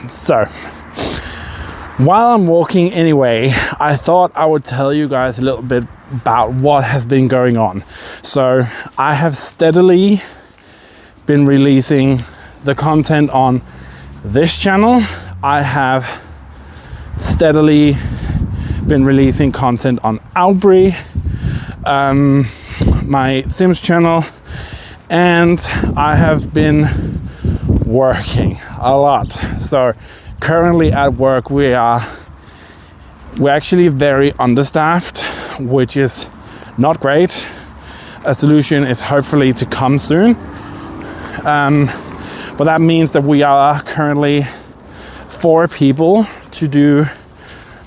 So, while I'm walking anyway, I thought I would tell you guys a little bit about what has been going on. So, I have steadily been releasing the content on this channel. I have steadily been releasing content on Outbury, my Sims channel, and I have been working a lot. So currently at work we're actually very understaffed, which is not great. A solution is hopefully to come soon, but that means that we are currently 4 people to do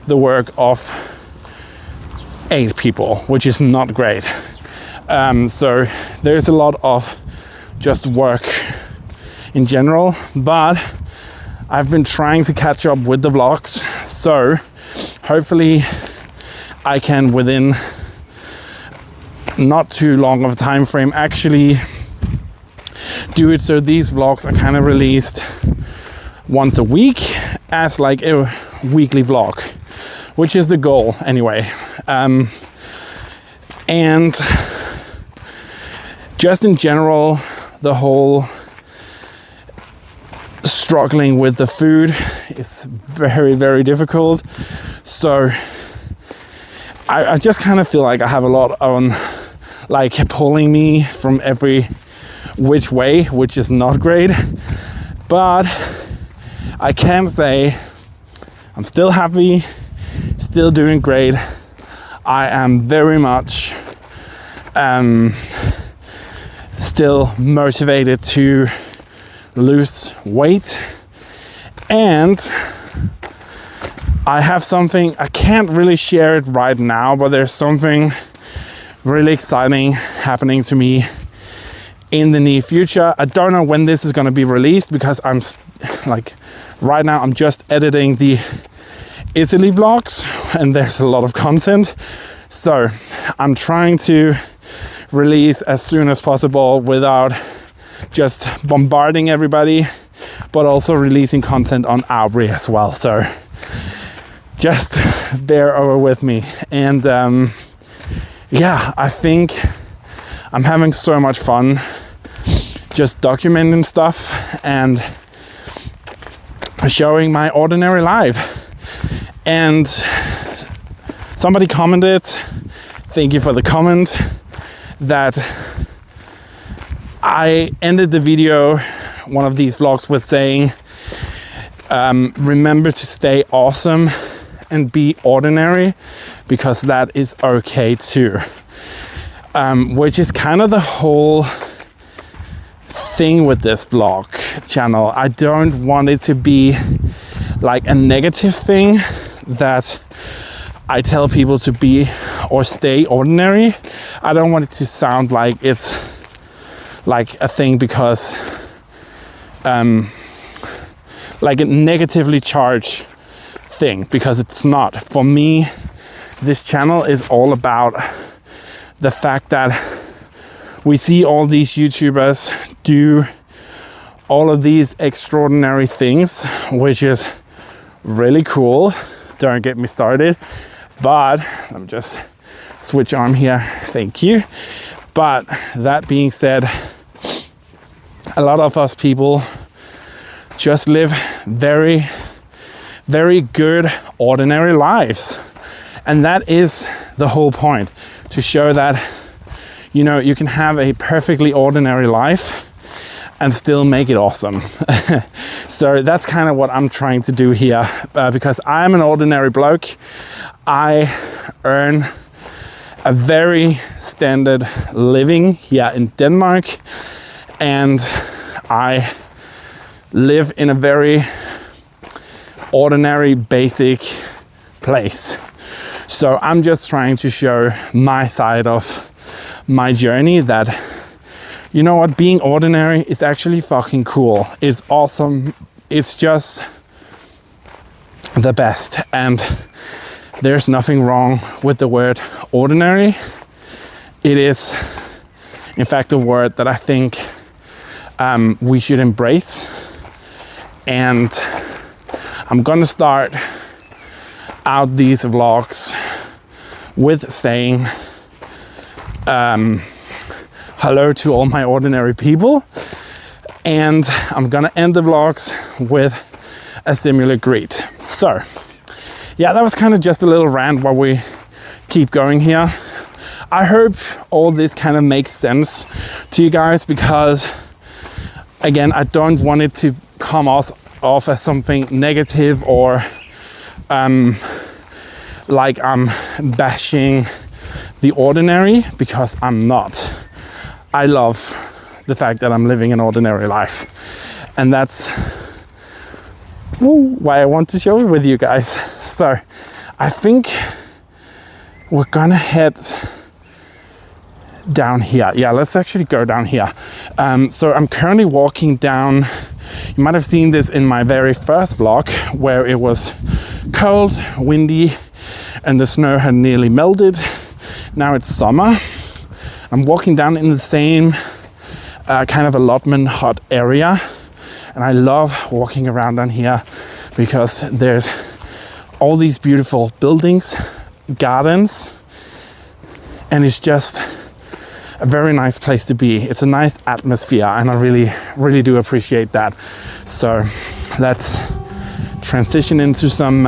the work of 8 people, which is not great. So there's a lot of just work in general, but I've been trying to catch up with the vlogs, so hopefully I can, within not too long of a time frame, actually do it so these vlogs are kind of released once a week as like a weekly vlog, which is the goal anyway. And just in general, the whole struggling with the food is very, very difficult. So I just kind of feel like I have a lot on, like, pulling me from every which way, which is not great. But I can say I'm still happy, still doing great. I am very much still motivated to lose weight, and I have something, I can't really share it right now, but there's something really exciting happening to me in the near future. I don't know when this is going to be released because I'm like, right now I'm just editing the Italy vlogs and there's a lot of content, so I'm trying to release as soon as possible without just bombarding everybody, but also releasing content on Outbury as well. So just bear over with me. And yeah, I think I'm having so much fun just documenting stuff and showing my ordinary life. And somebody commented, thank you for the comment, that I ended the video, one of these vlogs, with saying, remember to stay awesome and be ordinary, because that is okay too. Which is kind of the whole thing with this vlog channel. I don't want it to be like a negative thing that I tell people to be or stay ordinary. I don't want it to sound like it's like a thing because like a negatively charged thing, because it's not. For me, this channel is all about the fact that we see all these YouTubers do all of these extraordinary things, which is really cool. Don't get me started. But let me just switch arm here. Thank you. But that being said, a lot of us people just live very, very good ordinary lives. And that is the whole point, to show that, you know, you can have a perfectly ordinary life and still make it awesome. So that's kind of what I'm trying to do here, because I'm an ordinary bloke. I earn a very standard living here in Denmark, and I live in a very ordinary, basic place. So I'm just trying to show my side of my journey, that, you know what, being ordinary is actually fucking cool. It's awesome. It's just the best. And there's nothing wrong with the word ordinary. It is, in fact, a word that I think we should embrace. And I'm gonna start out these vlogs with saying hello to all my ordinary people, and I'm gonna end the vlogs with a similar greet. So yeah, that was kind of just a little rant while we keep going here. I hope all this kind of makes sense to you guys, because again, I don't want it to come off as something negative or like I'm bashing the ordinary, because I'm not. I love the fact that I'm living an ordinary life, and that's why I want to share it with you guys. So I think we're gonna head down here. Yeah, let's actually go down here. So I'm currently walking down. You might have seen this in my very first vlog, where it was cold, windy, and the snow had nearly melted. Now it's summer. I'm walking down in the same kind of allotment hut area, and I love walking around down here because there's all these beautiful buildings, gardens, and it's just a very nice place to be. It's a nice atmosphere, and I really do appreciate that. So let's transition into some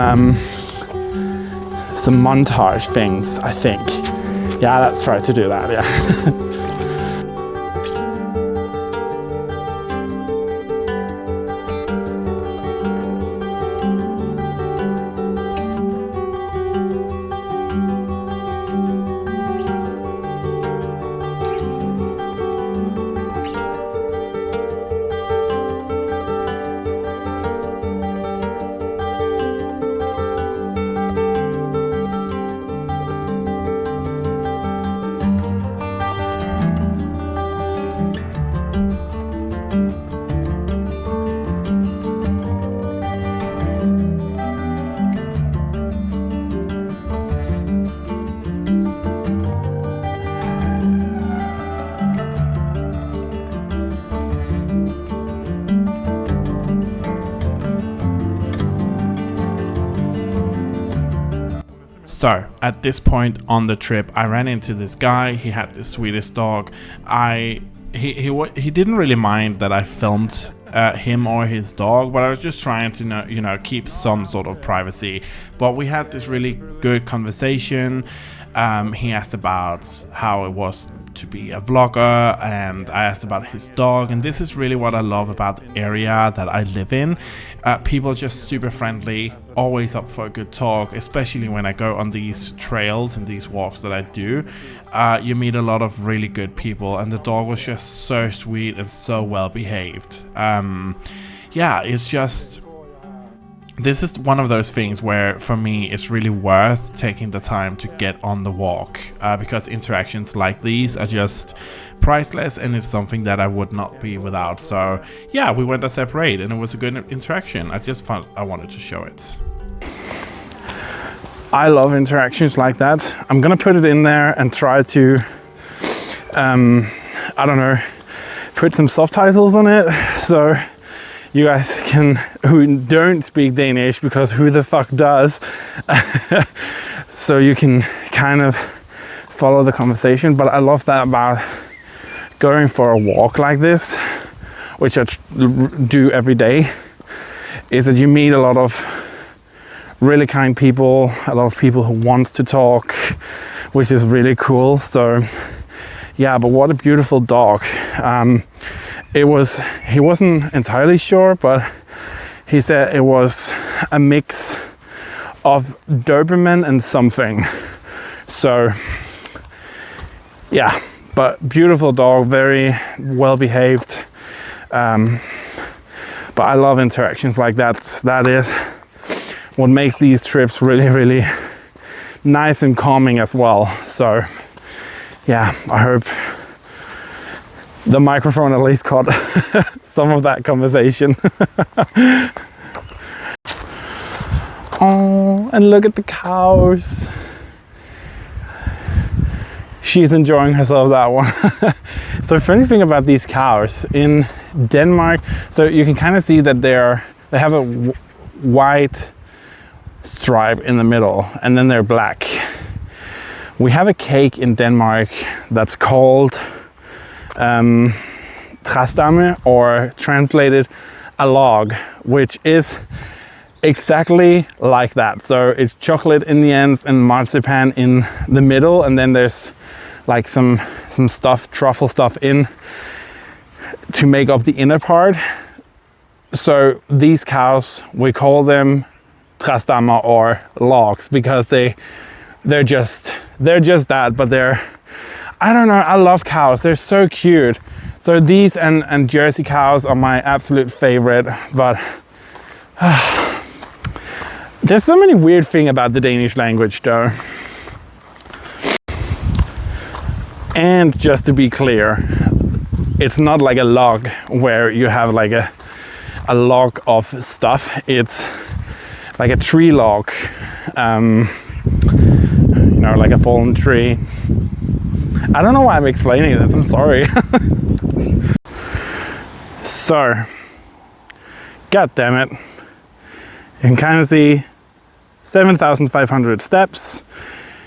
montage things, I think. Yeah, let's try to do that, yeah. So at this point on the trip, I ran into this guy. He had the sweetest dog. He didn't really mind that I filmed him or his dog, but I was just trying to keep some sort of privacy. But we had this really good conversation. He asked about how it was to be a vlogger, and I asked about his dog, and this is really what I love about the area that I live in. People are just super friendly, always up for a good talk, especially when I go on these trails and these walks that I do. You meet a lot of really good people, and the dog was just so sweet and so well behaved. Yeah, it's just, this is one of those things where for me it's really worth taking the time to get on the walk, because interactions like these are just priceless, and it's something that I would not be without. So yeah, we went a separate, and it was a good interaction. I just felt I wanted to show it. I love interactions like that. I'm gonna put it in there and try to I don't know, put some subtitles on it, so you guys who don't speak Danish, because who the fuck does, so you can kind of follow the conversation. But I love that about going for a walk like this, which I do every day, is that you meet a lot of really kind people, a lot of people who want to talk, which is really cool. So yeah, but what a beautiful dog. He wasn't entirely sure, but he said it was a mix of Doberman and something. So yeah, but beautiful dog, very well behaved. But I love interactions like that. That is what makes these trips really nice and calming as well. So yeah, I hope the microphone at least caught some of that conversation. Oh, and look at the cows. She's enjoying herself, that one. So funny thing about these cows in Denmark, so you can kind of see that they're They have a white stripe in the middle, and then they're black. We have a cake in Denmark that's called trasdamme, or translated a log, which is exactly like that. So it's chocolate in the ends and marzipan in the middle, and then there's like some stuff, truffle stuff in to make up the inner part. So these cows, we call them trasdamme or logs, because they're just that, but I don't know, I love cows, they're so cute. So these and Jersey cows are my absolute favorite, but there's so many weird things about the Danish language though. And just to be clear, it's not like a log where you have like a log of stuff. It's like a tree log, you know, like a fallen tree. I don't know why I'm explaining this, I'm sorry. So, god damn it. You can kind of see 7,500 steps,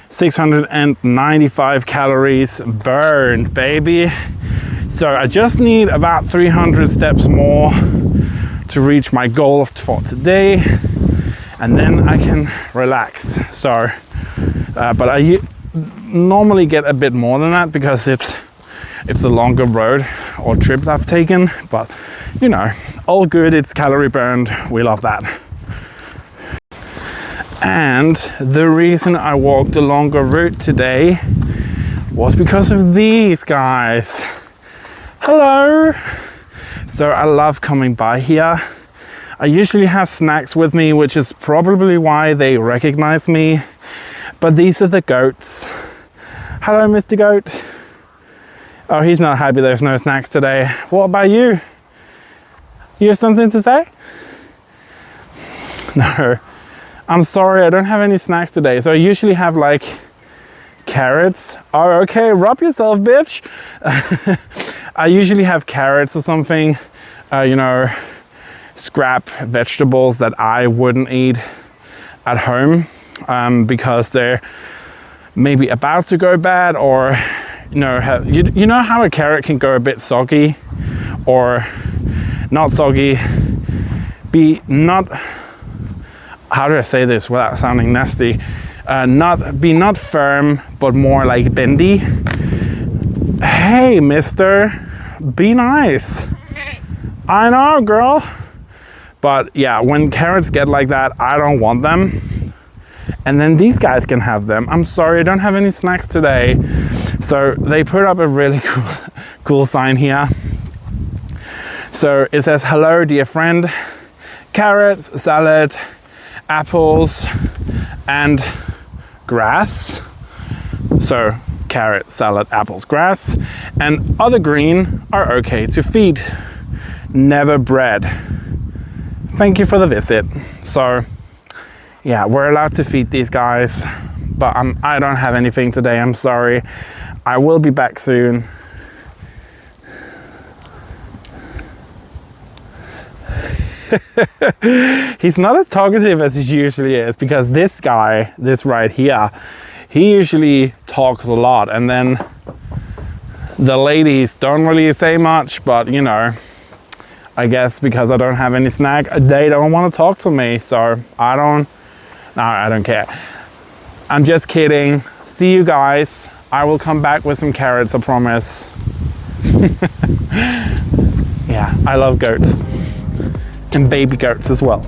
695 calories burned, baby. So I just need about 300 steps more to reach my goal for today, and then I can relax. So, but I normally get a bit more than that because it's a longer road or trip I've taken, but you know, all good, it's calorie burned, we love that. And the reason I walked a longer route today was because of these guys. Hello! So I love coming by here. I usually have snacks with me, which is probably why they recognize me. But these are the goats. Hello, Mr. Goat. Oh, he's not happy there's no snacks today. What about you? You have something to say? No. I'm sorry, I don't have any snacks today. So I usually have like carrots. Oh, okay, rub yourself, bitch. I usually have carrots or something, you know, scrap vegetables that I wouldn't eat at home because they're maybe about to go bad, or you know how a carrot can go a bit soggy or not soggy, how do I say this without sounding nasty? Not firm, but more like bendy. Hey, mister, be nice. I know, girl. But yeah, when carrots get like that, I don't want them. And then these guys can have them. I'm sorry, I don't have any snacks today. So they put up a really cool sign here. So it says, hello, dear friend. Carrots, salad, apples, and grass. So carrot, salad, apples, grass, and other green are okay to feed. Never bread. Thank you for the visit. So yeah, we're allowed to feed these guys, but I don't have anything today, I'm sorry. I will be back soon. He's not as talkative as he usually is, because this guy, this right here, he usually talks a lot, and then the ladies don't really say much, but you know, I guess because I don't have any snack, they don't want to talk to me, so I don't care. I'm just kidding. See you guys. I will come back with some carrots, I promise. Yeah, I love goats. And baby goats as well.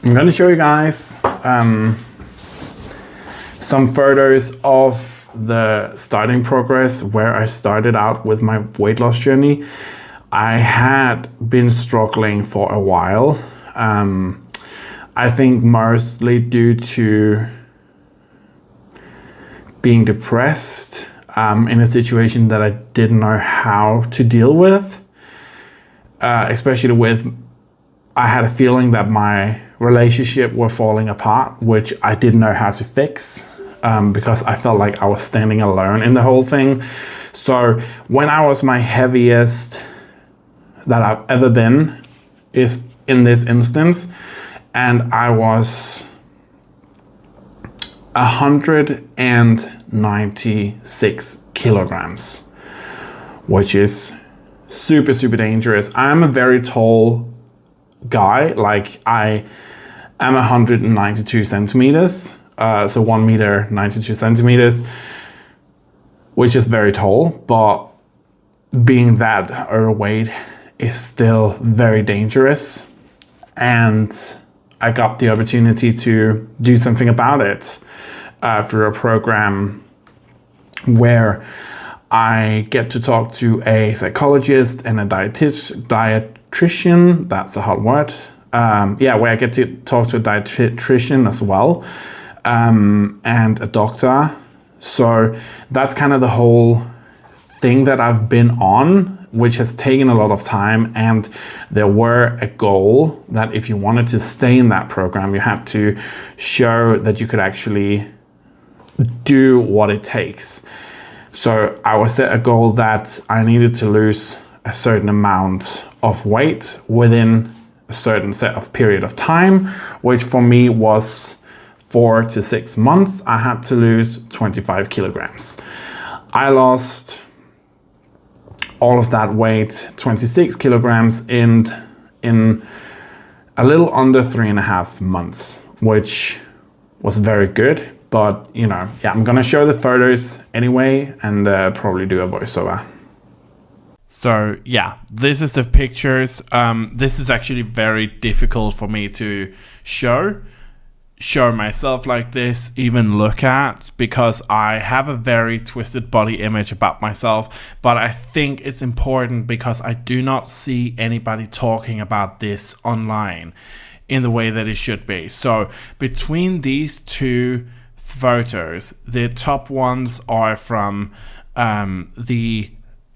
I'm going to show you guys some photos of the starting progress where I started out with my weight loss journey. I had been struggling for a while. I think mostly due to being depressed in a situation that I didn't know how to deal with, especially with, I had a feeling that my relationship were falling apart, which I didn't know how to fix because I felt like I was standing alone in the whole thing. So when I was my heaviest that I've ever been is in this instance, and I was 196 kilograms, which is super, super dangerous. I'm a very tall guy. Like, I am 192 centimeters, so 1 meter 92 centimeters, which is very tall, but being that overweight is still very dangerous. And I got the opportunity to do something about it through a program where I get to talk to a psychologist and a dietitian, that's a hard word. Where I get to talk to a dietitian as well, and a doctor. So that's kind of the whole thing that I've been on, which has taken a lot of time. And there were a goal that if you wanted to stay in that program, you had to show that you could actually do what it takes. So I was set a goal that I needed to lose a certain amount of weight within a certain set of period of time, which for me was 4 to 6 months. I had to lose 25 kilograms. I lost all of that weight, 26 kilograms, in a little under 3.5 months, which was very good. But, I'm gonna show the photos anyway and probably do a voiceover. So yeah, this is the pictures. This is actually very difficult for me to show myself like this, even look at, because I have a very twisted body image about myself. But I think it's important because I do not see anybody talking about this online in the way that it should be. So between these two photos, the top ones are from the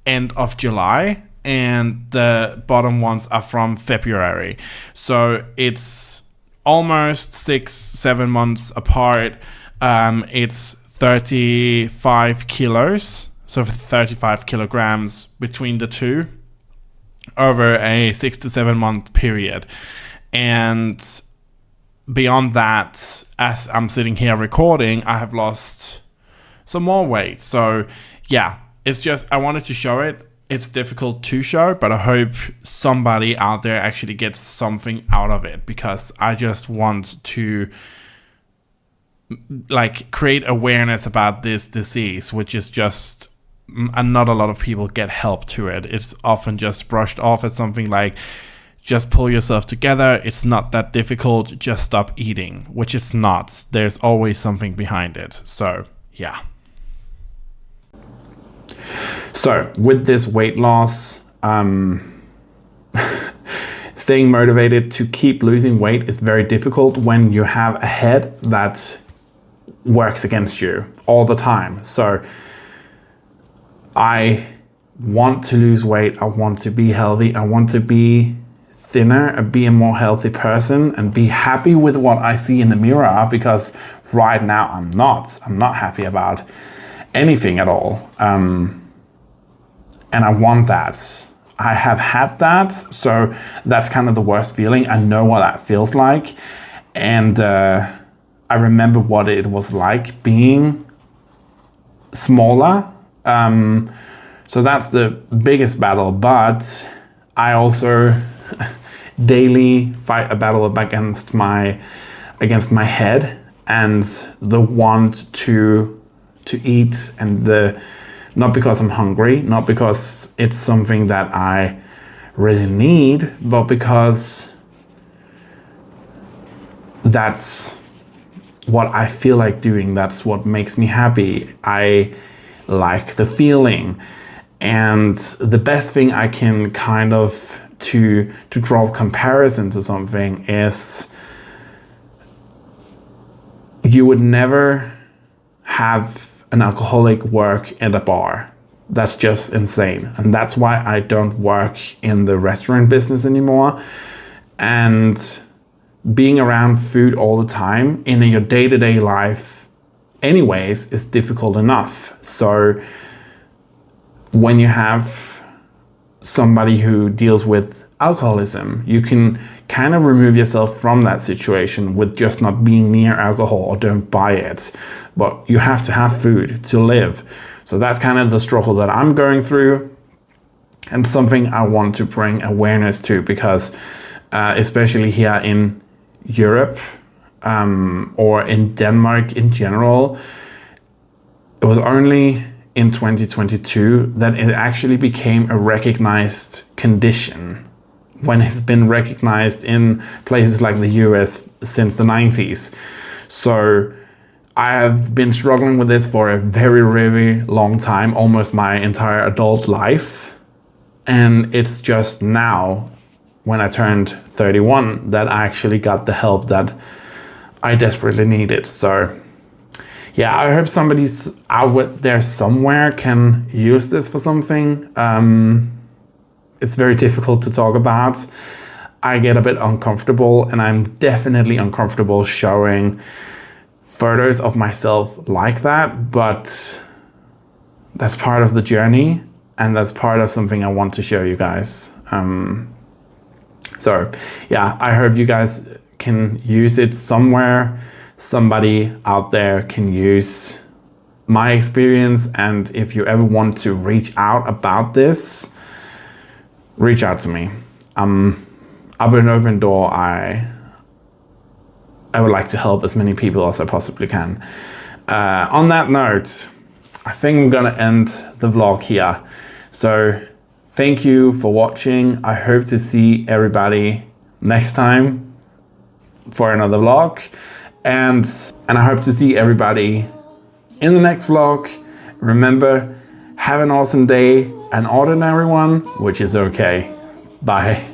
end of July and the bottom ones are from February. So it's almost 6-7 months apart. It's 35 kilos, so 35 kilograms between the two over a 6 to 7 month period. And beyond that, as I'm sitting here recording, I have lost some more weight. So yeah, it's just, I wanted to show it. It's difficult to show, but I hope somebody out there actually gets something out of it, because I just want to create awareness about this disease, which is just, and not a lot of people get help to it. It's often just brushed off as something like, just pull yourself together. It's not that difficult. Just stop eating, which it's not. There's always something behind it. So yeah. So with this weight loss, staying motivated to keep losing weight is very difficult when you have a head that works against you all the time. So I want to lose weight. I want to be healthy. I want to be thinner and be a more healthy person and be happy with what I see in the mirror, because right now I'm not happy about anything at all. And I want that. I have had that, so that's kind of the worst feeling. I know what that feels like, and I remember what it was like being smaller. So that's the biggest battle, but I also daily fight a battle against my head and the want to eat, and the, not because I'm hungry, not because it's something that I really need, but because that's what I feel like doing. That's what makes me happy. I like the feeling. And the best thing I can kind of to draw comparison to something is you would never have an alcoholic work at a bar. That's just insane. And that's why I don't work in the restaurant business anymore. And being around food all the time in your day-to-day life anyways is difficult enough. So when you have somebody who deals with alcoholism, you can kind of remove yourself from that situation with just not being near alcohol or don't buy it. But you have to have food to live. So that's kind of the struggle that I'm going through, and something I want to bring awareness to, because especially here in Europe or in Denmark in general, it was only in 2022 that it actually became a recognized condition, when it's been recognized in places like the US since the 90s. So I have been struggling with this for a very, very long time, almost my entire adult life. And it's just now, when I turned 31, that I actually got the help that I desperately needed. So yeah, I hope somebody's out there somewhere can use this for something. It's very difficult to talk about. I get a bit uncomfortable, and I'm definitely uncomfortable showing photos of myself like that, but that's part of the journey, and that's part of something I want to show you guys. So yeah, I hope you guys can use it somewhere. Somebody out there can use my experience, and if you ever want to reach out about this, reach out to me. I've been an open door. I would like to help as many people as I possibly can. On that note, I think I'm gonna end the vlog here. So thank you for watching. I hope to see everybody next time for another vlog. And I hope to see everybody in the next vlog. Remember, have an awesome day, an ordinary one, which is okay. Bye.